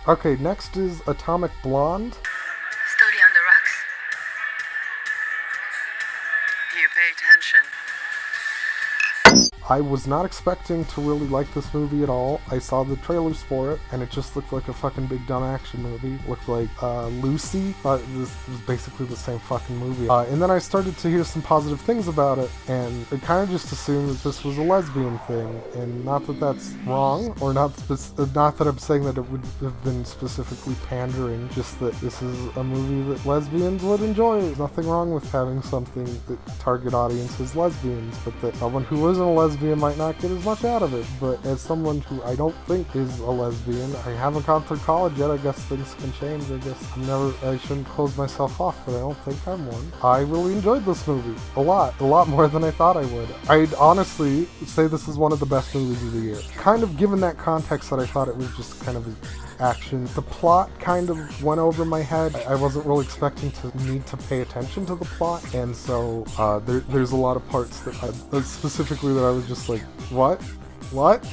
Okay, next is Atomic Blonde. Study on the rocks. Do you pay attention? I was not expecting to really like this movie at all. I saw the trailers for it, and it just looked like a fucking big dumb action movie. Looked like Lucy. This was basically the same fucking movie. And then I started to hear some positive things about it, and I kind of just assumed that this was a lesbian thing. And not that that's wrong, or not that I'm saying that it would have been specifically pandering, just that this is a movie that lesbians would enjoy. There's nothing wrong with having something that target audience is lesbians, but that someone who isn't a lesbian might not get as much out of it. But as someone who I don't think is a lesbian, I haven't gone through college yet. I guess things can change. I guess I shouldn't close myself off, but I don't think I'm one. I really enjoyed this movie a lot more than I thought I would. I'd honestly say this is one of the best movies of the year. Kind of given that context that I thought it was just kind of action. The plot kind of went over my head. I wasn't really expecting to need to pay attention to the plot, and so there's a lot of parts that specifically that I was just like, what?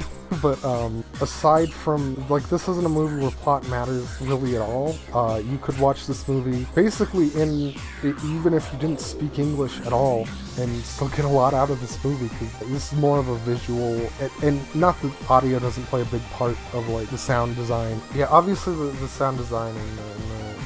But aside from, like, this isn't a movie where plot matters really at all. You could watch this movie basically even if you didn't speak English at all, and still get a lot out of this movie, because this is more of a visual, and not that audio doesn't play a big part of, like, the sound design. Yeah, obviously the sound design and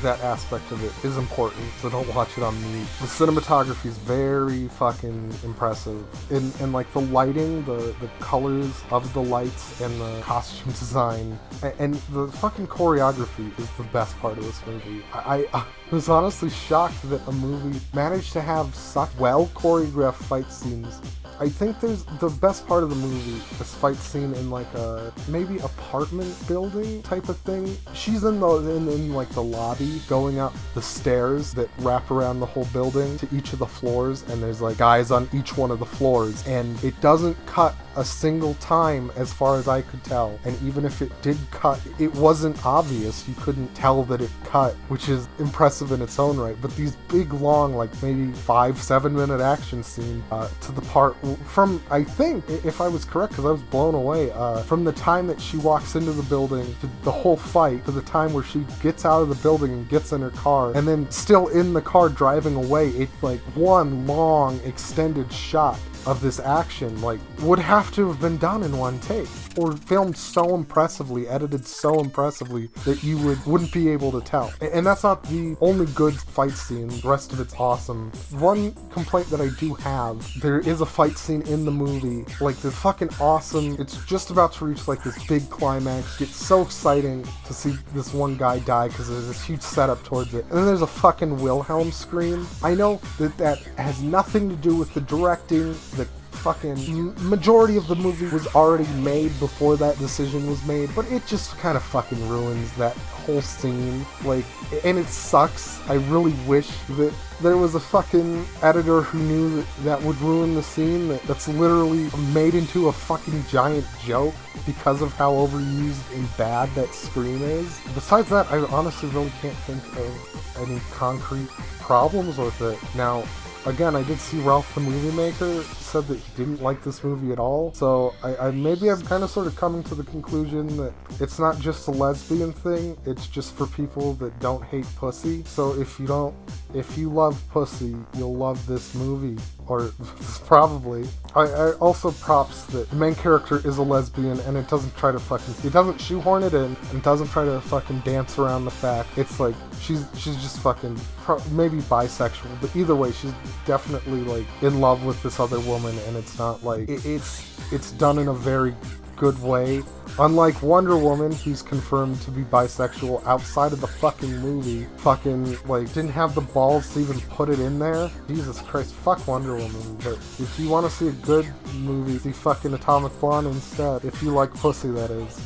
that aspect of it is important, so don't watch it on mute. The cinematography is very fucking impressive. And like the lighting, the colors of the lights, and the costume design, and the fucking choreography is the best part of this movie. I was honestly shocked that a movie managed to have such well choreographed fight scenes. I think there's the best part of the movie, this fight scene in like a maybe apartment building type of thing. She's in like the lobby, going up the stairs that wrap around the whole building to each of the floors, and there's like guys on each one of the floors, and it doesn't cut a single time as far as I could tell. And even if it did cut, it wasn't obvious. You couldn't tell that it cut, which is impressive in its own right. But these big long, like maybe 5-7 minute action scene to the part from, I think, if I was correct, because I was blown away, from the time that she walks into the building to the whole fight to the time where she gets out of the building and gets in her car, and then still in the car driving away, it's like one long extended shot of this action, like, would have to have been done in one take, or filmed so impressively, edited so impressively that you wouldn't be able to tell. And that's not the only good fight scene. The rest of it's awesome. One complaint that I do have, there is a fight scene in the movie, like, the fucking awesome, it's just about to reach like this big climax. It's so exciting to see this one guy die because there's this huge setup towards it, and then there's a fucking Wilhelm scream. I know that has nothing to do with the directing. The fucking majority of the movie was already made before that decision was made, but it just kind of fucking ruins that whole scene. Like, and it sucks. I really wish that there was a fucking editor who knew that would ruin the scene, that's literally made into a fucking giant joke because of how overused and bad that scream is. Besides that, I honestly really can't think of any concrete problems with it. Now, again, I did see Ralph the Movie Maker said that he didn't like this movie at all, so maybe I'm kind of sort of coming to the conclusion that it's not just a lesbian thing, it's just for people that don't hate pussy. So if you love pussy, you'll love this movie, or probably. I also props that the main character is a lesbian, and it doesn't shoehorn it in, and doesn't try to fucking dance around the fact. It's like, she's just fucking, maybe bisexual, but either way, she's definitely like in love with this other woman, and it's not like, it's done in a very good way. Unlike Wonder Woman, who's confirmed to be bisexual outside of the fucking movie, fucking, like, didn't have the balls to even put it in there. Jesus Christ, fuck Wonder Woman. But if you want to see a good movie, see fucking Atomic Blonde instead. If you like pussy, that is.